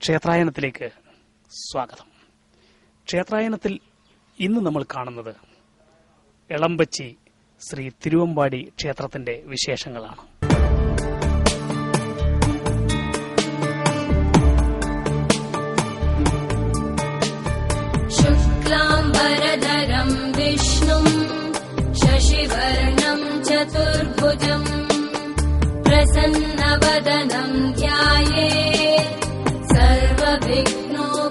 ക്ഷേത്രായനത്തിലേക്ക് സ്വാഗതം. ക്ഷേത്രായനത്തിൽ ഇന്ന് നമ്മൾ കാണുന്നത് എളമ്പച്ചി ശ്രീ തിരുവമ്പാടി ക്ഷേത്രത്തിന്റെ വിശേഷങ്ങളാണ്. ശുക്ലാംബരധരം വിഷ്ണും ശശിവർണം ചതുർഭുജം പ്രസന്നവദനം ധ്യായേത് സർവവിഘ്നോപശാന്തയേ.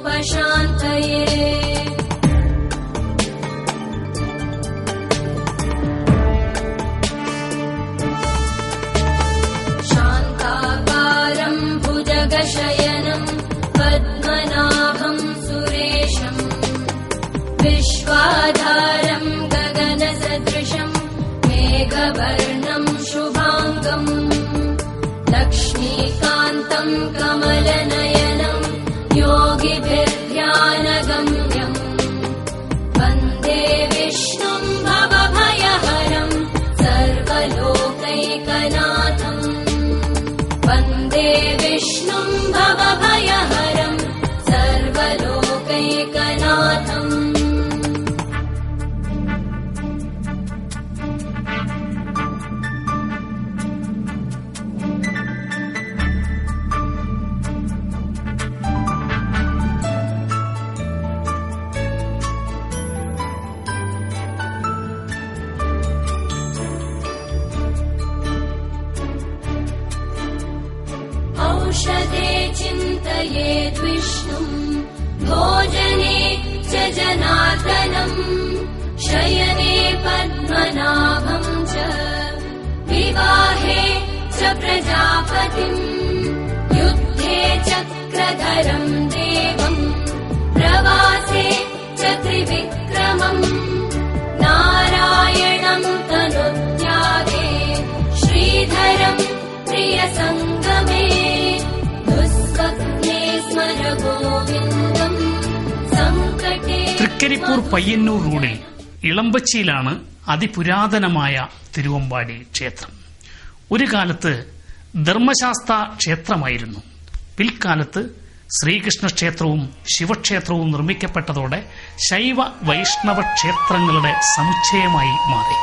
ശാന്താകാരം ഭുജഗശയനം പദ്മനാഭം സുരേശം വിശ്വാധാരം ഗഗനസദൃശം മേഘവർണം ശുഭാംഗം ലക്ഷ്മീകാന്തം കമലനയനം യോഗിഭിർധ്യാനഗമ്യം വന്ദേ വിഷ്ണും ഭവഭയഹരം സർവലോകൈകനാഥം. വന്ദേ വിഷ്ണും ഭവഭയഹരം സർവലോകൈകനാഥം. औषधे चिन्तयेद् विष्णुम् भोजने च जनार्दनम् शयने पद्मनाभम् च विवाहे च प्रजापतिम् युद्धे चक्रधरम् देवम् प्रवासे च त्रिविक्रमम् नारायणम् तनुत्यागे श्रीधरम् प्रियसङ्गमे തൃക്കരിപ്പൂർ പയ്യന്നൂർ റോഡിൽ ഇളമ്പച്ചിയിലാണ് അതിപുരാതനമായ തിരുവമ്പാടി ക്ഷേത്രം. ഒരു കാലത്ത് ധർമ്മശാസ്ത്ര ക്ഷേത്രമായിരുന്നു. പിൽക്കാലത്ത് ശ്രീകൃഷ്ണ ക്ഷേത്രവും ശിവക്ഷേത്രവും നിർമ്മിക്കപ്പെട്ടതോടെ ശൈവ വൈഷ്ണവ ക്ഷേത്രങ്ങളുടെ സമുച്ചയമായി മാറി.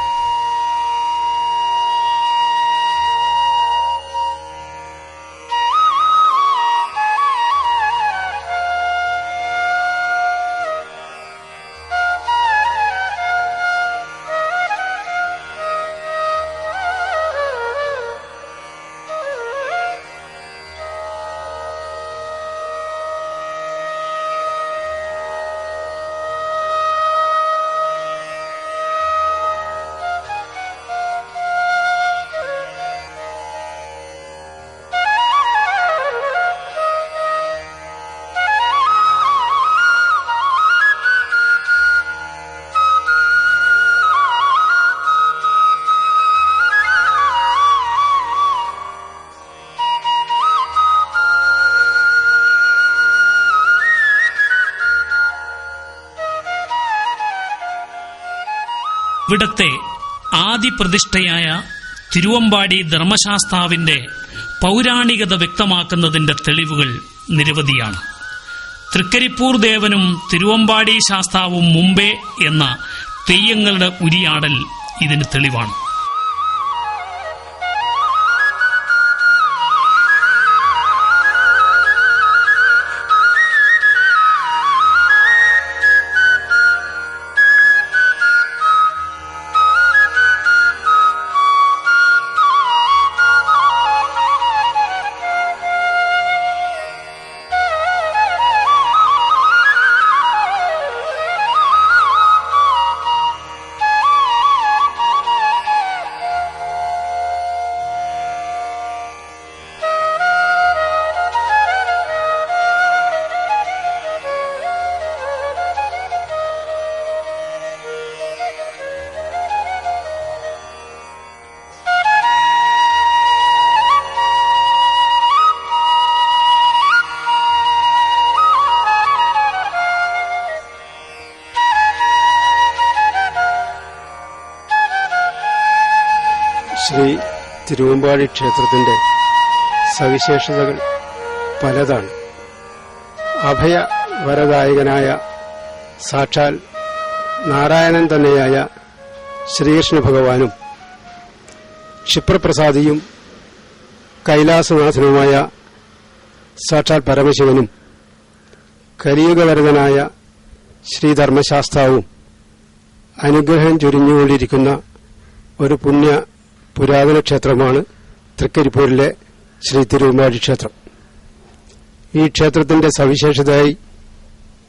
ഇവിടത്തെ ആദിപ്രതിഷ്ഠയായ തിരുവമ്പാടി ധർമ്മശാസ്താവിന്റെ പൗരാണികത വ്യക്തമാക്കുന്നതിന്റെ തെളിവുകൾ നിരവധിയാണ്. തൃക്കരിപ്പൂർ ദേവനും തിരുവമ്പാടി ശാസ്താവും മുമ്പേ എന്ന തെയ്യങ്ങളുടെ ഉരിയാടൽ ഇതിന് തെളിവാണ്. ശ്രീ തിരുവമ്പാടി ക്ഷേത്രത്തിന്റെ സവിശേഷതകൾ പലതാണ്. അഭയവരദായകനായ സാക്ഷാൽ നാരായണൻ തന്നെയായ ശ്രീകൃഷ്ണ ഭഗവാനും ക്ഷിപ്രപ്രസാദിയും കൈലാസനാഥനുമായ സാക്ഷാൽ പരമശിവനും കലിയുഗവരദനായ ശ്രീധർമ്മശാസ്താവും അനുഗ്രഹം ചൊരിഞ്ഞുകൊണ്ടിരിക്കുന്ന ഒരു പുണ്യ പുരാതന ക്ഷേത്രമാണ് തൃക്കരിപ്പൂരിലെ ശ്രീ തിരുവമ്പാടി ക്ഷേത്രം. ഈ ക്ഷേത്രത്തിന്റെ സവിശേഷതയായി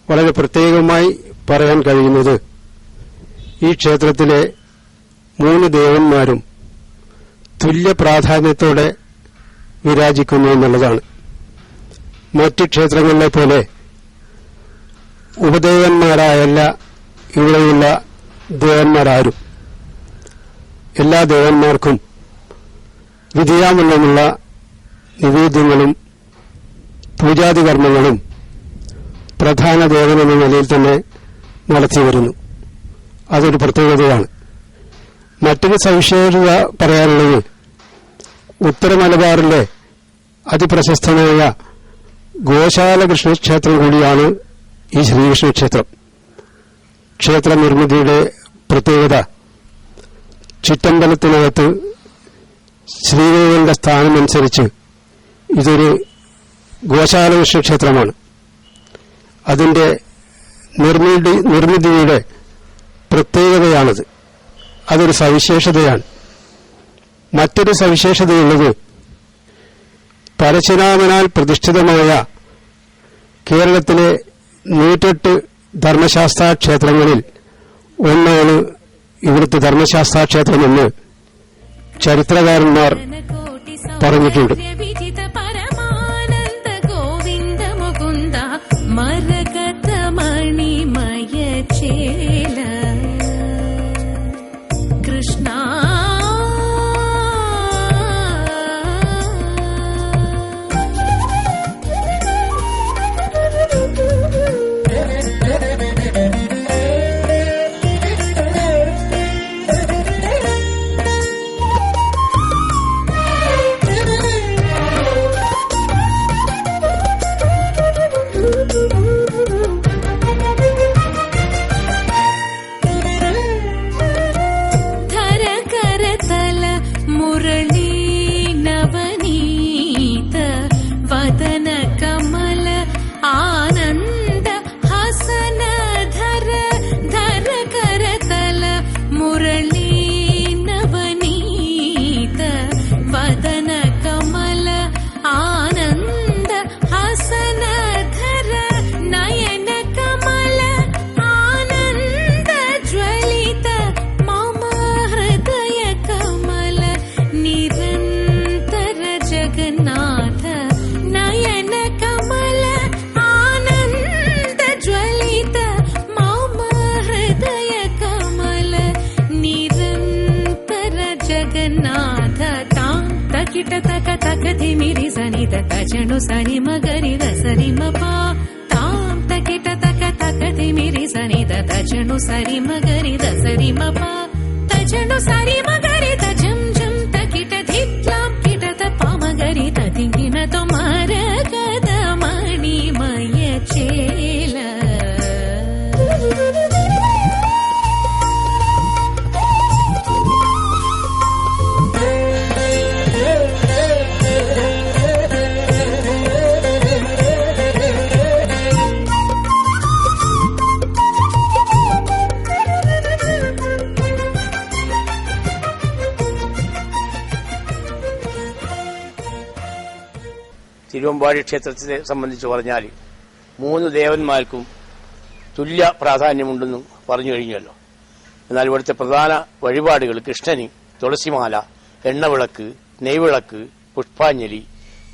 വളരെ പ്രത്യേകമായി പറയാൻ കഴിയുന്നത് ഈ ക്ഷേത്രത്തിലെ 3 ദേവന്മാരും തുല്യ പ്രാധാന്യത്തോടെ വിരാജിക്കുന്നു എന്നുള്ളതാണ്. മറ്റ് ക്ഷേത്രങ്ങളിലെ പോലെ ഉപദേവന്മാരായല്ല ഇവിടെയുള്ള ദേവന്മാരാരും. എല്ലാ ദേവന്മാർക്കും വിധിയാമല്ലമുള്ള നിവേദ്യങ്ങളും പൂജാതി കർമ്മങ്ങളും പ്രധാന ദേവൻ എന്ന നിലയിൽ തന്നെ നടത്തിവരുന്നു. അതൊരു പ്രത്യേകതയാണ്. മറ്റൊരു സവിശേഷത പറയാനുള്ളത് ഉത്തര മലബാറിലെ അതിപ്രശസ്തമായ ഗോശാല കൃഷ്ണക്ഷേത്രം കൂടിയാണ് ഈ ശ്രീകൃഷ്ണ ക്ഷേത്രം. ക്ഷേത്ര നിർമ്മിതിയുടെ പ്രത്യേകത ചുറ്റമ്പലത്തിനകത്ത് ശ്രീദേവന്റെ സ്ഥാനമനുസരിച്ച് ഇതൊരു ഗോശാല കൃഷ്ണക്ഷേത്രമാണ്. അതിന്റെ നിർമ്മിതിയുടെ പ്രത്യേകതയാണത്. അതൊരു സവിശേഷതയാണ്. മറ്റൊരു സവിശേഷതയുള്ളത് പരശുരാമനാൽ പ്രതിഷ്ഠിതമായ കേരളത്തിലെ 108 ധർമ്മശാസ്താ ക്ഷേത്രങ്ങളിൽ ഒന്നാണ് ഇവിടുത്തെ ധർമ്മശാസ്താ ക്ഷേത്രമെന്ന് ചരിത്രകാരന്മാർ പറഞ്ഞിട്ടുണ്ട്. धिमिरि सनिध तजनु सरि मगरि रसरि मपा तां तकिट तक तक धिमिरि सनिध तजनु सरि मगरि रसरि मपा तजनु सरि मगरि तजं जं तकिट धित्लां किट तपमगरि तदिंगिन तो मार गद मणिमय चेल തിരുവമ്പാടി ക്ഷേത്രത്തെ സംബന്ധിച്ച് പറഞ്ഞാൽ 3 ദേവന്മാർക്കും തുല്യ പ്രാധാന്യമുണ്ടെന്ന് പറഞ്ഞു കഴിഞ്ഞല്ലോ. എന്നാൽ ഇവിടുത്തെ പ്രധാന വഴിപാടുകൾ കൃഷ്ണന് തുളസിമാല, എണ്ണവിളക്ക്, നെയ്വിളക്ക്, പുഷ്പാഞ്ജലി,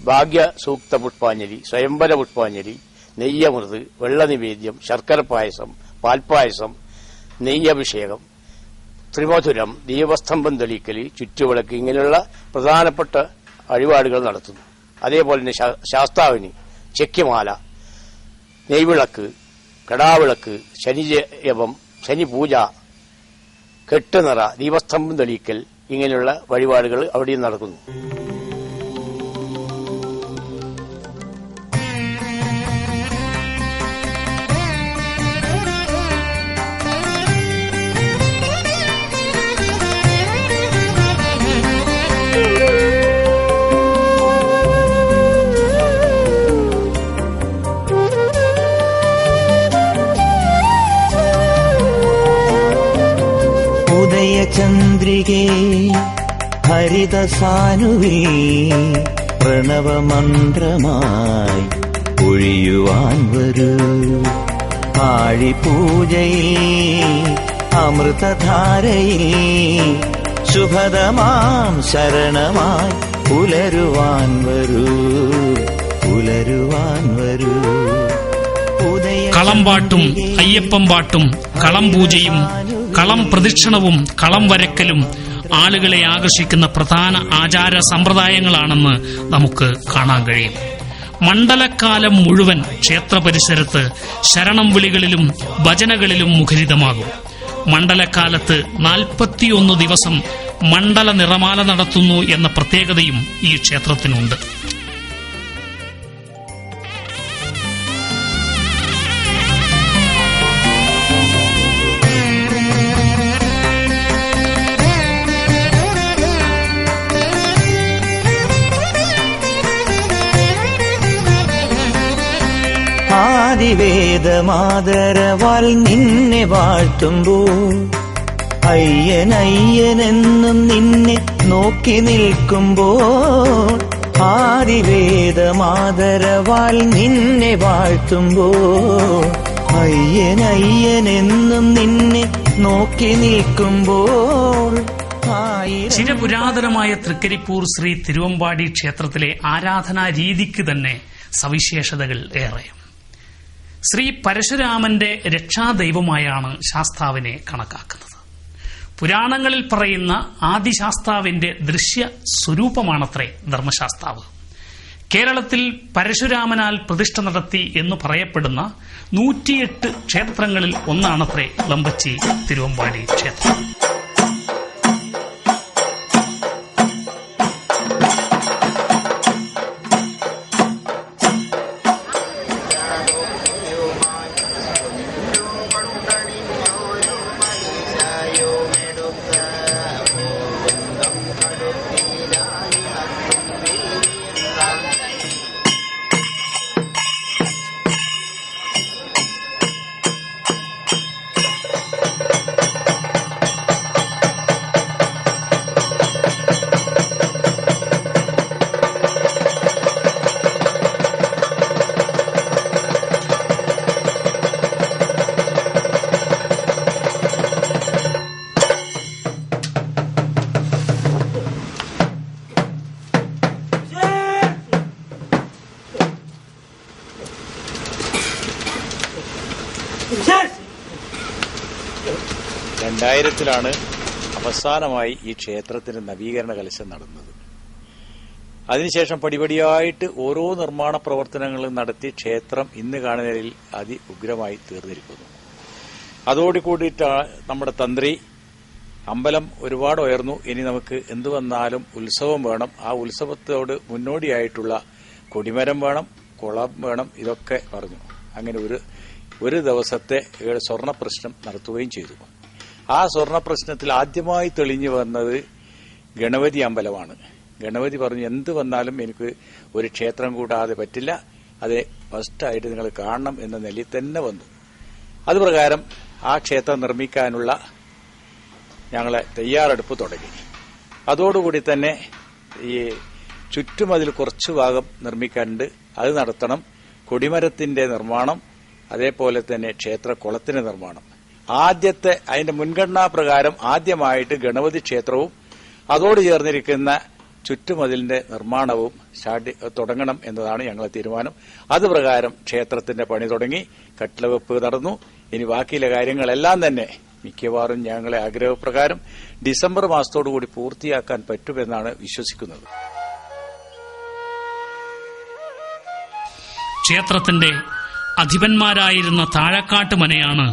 ഭാഗ്യസൂക്ത പുഷ്പാഞ്ജലി, സ്വയംവര പുഷ്പാഞ്ജലി, നെയ്യമൃത്, വെള്ളനിവേദ്യം, ശർക്കര പായസം, പാൽപ്പായസം, നെയ്യഭിഷേകം, ത്രിമധുരം, ദീപസ്തംഭം തെളിക്കൽ, ചുറ്റുവിളക്ക് ഇങ്ങനെയുള്ള പ്രധാനപ്പെട്ട വഴിപാടുകൾ നടത്തുന്നു. അതേപോലെ തന്നെ ശാസ്താവിന് ചെക്കിമാല, നെയ്വിളക്ക്, കടാവിളക്ക്, ശനിജപം, ശനിപൂജ, കെട്ടുനിറ, ദീപസ്തംഭം തെളിയിക്കൽ ഇങ്ങനെയുള്ള വഴിപാടുകൾ അവിടെയും നടക്കുന്നു. തിരികെ ഹരിതസാനുവിൽ പ്രണവമന്ത്രമായി ഒഴിയുവാൻ വരൂ. ആഴിപൂജയിൽ അമൃതധാരയിൽ ശുഭദമാം ശരണമായി പുലരുവാൻ വരൂ, പുലരുവാൻ വരൂ. കളംപാട്ടും അയ്യപ്പം പാട്ടും കളം പൂജയും കളം പ്രദക്ഷിണവും കളം വരക്കലും ആളുകളെ ആകർഷിക്കുന്ന പ്രധാന ആചാര സമ്പ്രദായങ്ങളാണെന്ന് നമുക്ക് കാണാൻ കഴിയും. മണ്ഡലക്കാലം മുഴുവൻ ക്ഷേത്ര പരിസരത്ത് ശരണം വിളികളിലും ഭജനകളിലും മുഖരിതമാകും. മണ്ഡലക്കാലത്ത് 41 ദിവസം മണ്ഡല നിറമാല നടത്തുന്നു എന്ന പ്രത്യേകതയും ഈ ക്ഷേത്രത്തിനുണ്ട്. ആദിവേദമാദരവാൽ നിന്നെ വാഴ്ത്തുമ്പോൾ അയ്യനയ്യനെന്നും നിന്നെ നോക്കി നിൽക്കുമ്പോൾ, ആദിവേദമാദരവാൽ നിന്നെ വാഴ്ത്തുമ്പോൾ അയ്യനയ്യനെന്നും നിന്നെ നോക്കി നിൽക്കുമ്പോൾ. ചിരപുരാതനമായ തൃക്കരിപ്പൂർ ശ്രീ തിരുവമ്പാടി ക്ഷേത്രത്തിലെ ആരാധനാ രീതിക്ക് തന്നെ സവിശേഷതകൾ ഏറെ. ശ്രീ പരശുരാമന്റെ രക്ഷാദൈവമായാണ് ശാസ്താവിനെ കണക്കാക്കുന്നത്. പുരാണങ്ങളിൽ പറയുന്ന ആദിശാസ്താവിന്റെ ദൃശ്യ സ്വരൂപമാണത്രേ ധർമ്മശാസ്താവ്. കേരളത്തിൽ പരശുരാമനാൽ പ്രതിഷ്ഠ നടത്തി എന്ന് പറയപ്പെടുന്ന 108 ക്ഷേത്രങ്ങളിൽ ഒന്നാണത്രേ ഇളമ്പച്ചി തിരുവമ്പാടി ക്ഷേത്രം. ലാണ് അവസാനമായി ഈ ക്ഷേത്രത്തിന്റെ നവീകരണ കലശം നടന്നത്. അതിനുശേഷം പടിപടിയായിട്ട് ഓരോ നിർമ്മാണ പ്രവർത്തനങ്ങളും നടത്തി ക്ഷേത്രം ഇന്ന് കാണുന്നതിൽ ഉഗ്രമായി തീർന്നിരിക്കുന്നു. അതോടുകൂടിയിട്ട് നമ്മുടെ തന്ത്രി അമ്പലം ഒരുപാട് ഉയർന്നു, ഇനി നമുക്ക് എന്തു വന്നാലും ഉത്സവം വേണം, ആ ഉത്സവത്തോട് മുന്നോടിയായിട്ടുള്ള കൊടിമരം വേണം, കുളം വേണം, ഇതൊക്കെ പറഞ്ഞു. അങ്ങനെ ഒരു ദിവസത്തെ സ്വർണ്ണ പ്രശ്നം നടത്തുകയും ചെയ്തു. ആ സ്വർണ്ണ പ്രശ്നത്തിൽ ആദ്യമായി തെളിഞ്ഞു വന്നത് ഗണപതി അമ്പലമാണ്. ഗണപതി പറഞ്ഞു, എന്ത് വന്നാലും എനിക്ക് ഒരു ക്ഷേത്രം കൂടാതെ പറ്റില്ല, അത് ഫസ്റ്റായിട്ട് നിങ്ങൾ കാണണം എന്ന നിലയിൽ തന്നെ വന്നു. അതുപ്രകാരം ആ ക്ഷേത്രം നിർമ്മിക്കാനുള്ള ഞങ്ങളെ തയ്യാറെടുപ്പ് തുടങ്ങി. അതോടുകൂടി തന്നെ ഈ ചുറ്റുമതിൽ കുറച്ചു ഭാഗം നിർമ്മിക്കാനുണ്ട്, അത് നടത്തണം. കൊടിമരത്തിന്റെ നിർമ്മാണം, അതേപോലെ തന്നെ ക്ഷേത്രക്കുളത്തിന്റെ നിർമ്മാണം. അതിന്റെ മുൻഗണനാ പ്രകാരം ആദ്യമായിട്ട് ഗണപതി ക്ഷേത്രവും അതോട് ചേർന്നിരിക്കുന്ന ചുറ്റുമതിലിന്റെ നിർമ്മാണവും തുടങ്ങണം എന്നതാണ് ഞങ്ങളെ തീരുമാനം. അതുപ്രകാരം ക്ഷേത്രത്തിന്റെ പണി തുടങ്ങി, കട്ടിളവെപ്പ് നടന്നു. ഇനി ബാക്കിയുള്ള കാര്യങ്ങളെല്ലാം തന്നെ മിക്കവാറും ഞങ്ങളെ ആഗ്രഹപ്രകാരം ഡിസംബർ മാസത്തോടുകൂടി പൂർത്തിയാക്കാൻ പറ്റുമെന്നാണ് വിശ്വസിക്കുന്നത്. ക്ഷേത്രത്തിന്റെ അധിപന്മാരായിരുന്ന താഴക്കാട്ട് മനയാണ്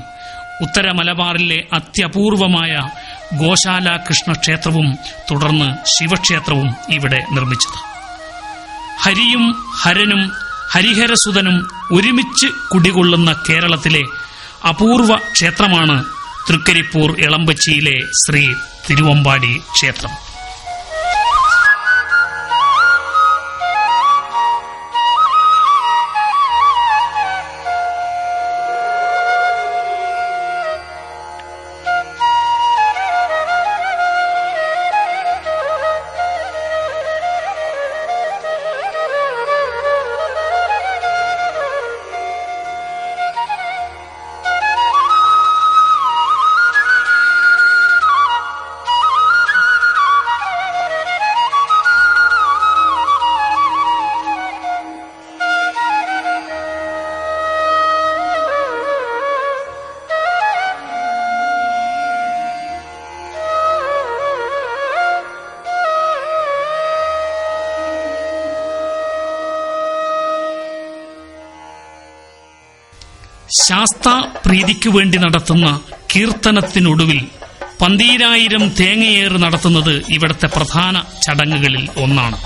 ഉത്തര മലബാറിലെ അത്യപൂർവമായ ഗോശാല കൃഷ്ണക്ഷേത്രവും തുടർന്ന് ശിവക്ഷേത്രവും ഇവിടെ നിർമ്മിച്ചത്. ഹരിയും ഹരനും ഹരിഹരസുതനും ഒരുമിച്ച് കുടികൊള്ളുന്ന കേരളത്തിലെ അപൂർവ ക്ഷേത്രമാണ് തൃക്കരിപ്പൂർ ഇളമ്പച്ചിയിലെ ശ്രീ തിരുവമ്പാടി ക്ഷേത്രം. ശാസ്ത പ്രീതിക്കു വേണ്ടി നടത്തുന്ന കീർത്തനത്തിനൊടുവിൽ 12,000 തേങ്ങയേറ് നടത്തുന്നത് ഇവിടത്തെ പ്രധാന ചടങ്ങുകളിൽ ഒന്നാണ്.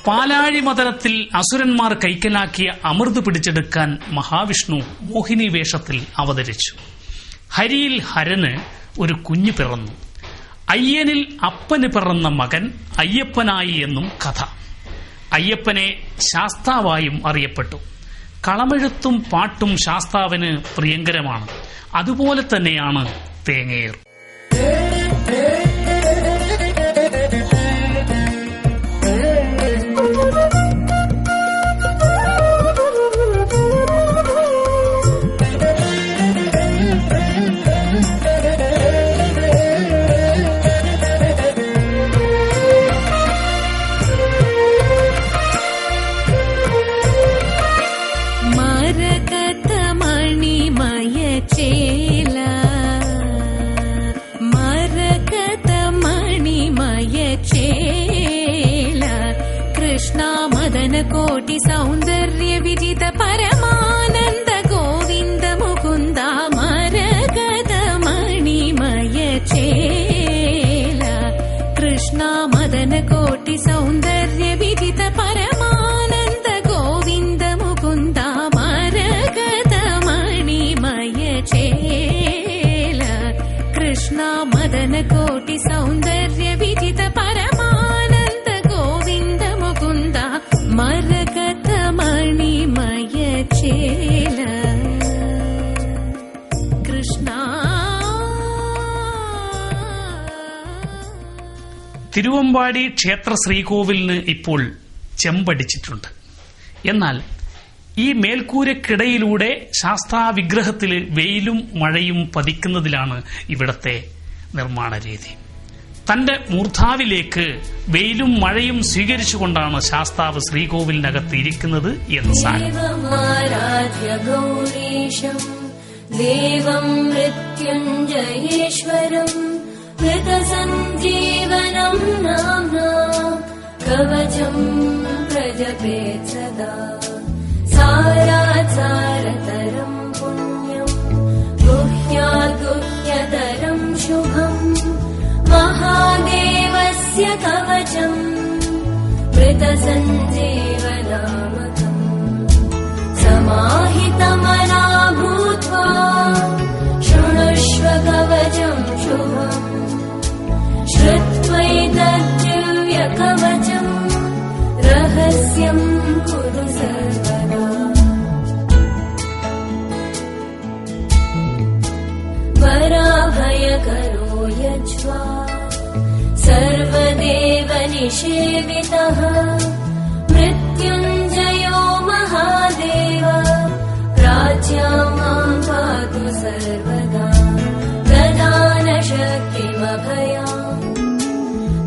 പാലാഴി മദനത്തിൽ അസുരന്മാർ കൈക്കലാക്കിയ അമൃത് പിടിച്ചെടുക്കാൻ മഹാവിഷ്ണു മോഹിനി വേഷത്തിൽ അവതരിച്ചു. ഹരിയിൽ ഹരന് ഒരു കുഞ്ഞു പിറന്നു. അയ്യനിൽ അപ്പന് പിറന്ന മകൻ അയ്യപ്പനായി എന്നും കഥ. അയ്യപ്പനെ ശാസ്താവായും അറിയപ്പെട്ടു. കളമെഴുത്തും പാട്ടും ശാസ്താവിന് പ്രിയങ്കരമാണ്. അതുപോലെ തന്നെയാണ് തേങ്ങയേർ. कोटि सौन्दर्य विजित परमानन्द गोविन्द मुकुन्द मरकत मणिमय चेला कृष्णा मदन कोटि सौन्दर्य विजित परमानन्द गोविन्द मुकुन्द मरकत मणिमय चेला कृष्णा मदन कोटि सौन्दर्य विजित परमानन्द गोविन्द मुकुन्द മരകത മണിമയ ചേല കൃഷ്ണ. തിരുവമ്പാടി ക്ഷേത്ര ശ്രീകോവിലിന് ഇപ്പോൾ ചെമ്പടിച്ചിട്ടുണ്ട്. എന്നാൽ ഈ മേൽക്കൂരക്കിടയിലൂടെ ശാസ്താവിഗ്രഹത്തിൽ വെയിലും മഴയും പതിക്കുന്നതിലാണ് ഇവിടത്തെ നിർമ്മാണ രീതി. തന്റെ മൂർധാവിലേക്ക് വെയിലും മഴയും സ്വീകരിച്ചുകൊണ്ടാണ് ശാസ്താവ് ശ്രീകോവിലിനകത്ത് ഇരിക്കുന്നത് എന്ന് ഗൗരീശം ദേവം മൃത്യുഞ്ജയേശ്വരം മൃതസഞ്ജീവനം നാമ്നാ കവചം പ്രജപേത് സദാ സാരാസാരതരം പുണ്യം ഗുഹ്യാദ്ഗുഹ്യതരം ശുഭം महादेवस्य कवचम् मृतसञ्जीवनामकम् समाहितमना भूत्वा शृणुष्व कवचम् शुभम् श्रुत्वैतद्दिव्यकवचम् रहस्यम् कुरु सर्वदा वराभयकरो यज्वा सर्वदेव निषेवितः मृत्युञ्जयो महादेव राज्ञां मां पातु सर्वदा प्रदानशक्तिमभयाम्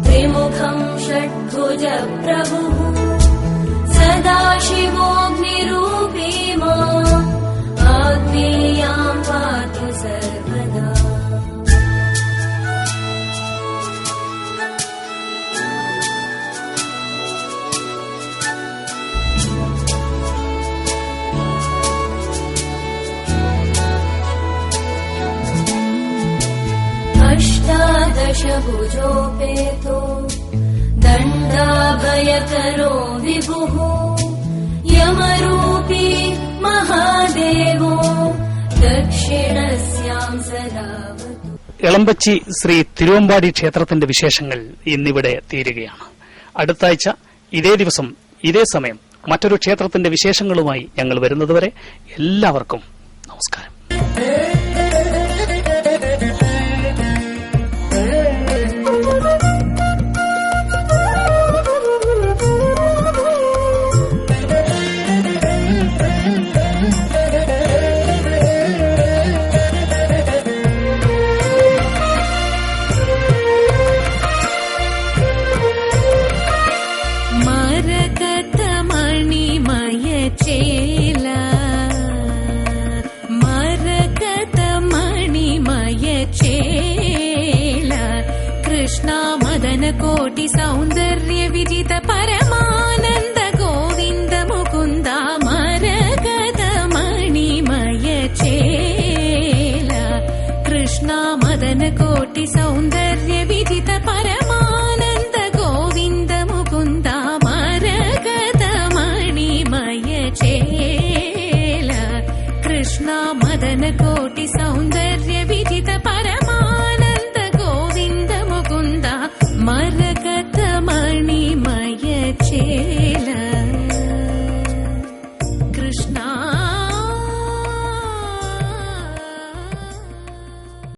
त्रिमुखं षड्भुज प्रभुः सदाशिवोऽग्निरूपी माम् आग्नेयां पातु सर्वदा. अष्टादशभुजोपेतो दण्डाभयकरो विभुः यमरूपी महादेवो दक्षिणस्यां सदावतु. എളമ്പച്ചി ശ്രീ തിരുവമ്പാടി ക്ഷേത്രത്തിന്റെ വിശേഷങ്ങൾ ഇന്നിവിടെ തീരുകയാണ്. അടുത്താഴ്ച ഇതേ ദിവസം ഇതേ സമയം മറ്റൊരു ക്ഷേത്രത്തിന്റെ വിശേഷങ്ങളുമായി ഞങ്ങൾ വരുന്നതുവരെ എല്ലാവർക്കും നമസ്കാരം. कोटि सौन्दर्य विजित परमानन्द गोविन्द मुकुन्द मरकत मणिमय चेला कृष्णा मदन कोटि सौन्दर्य विजित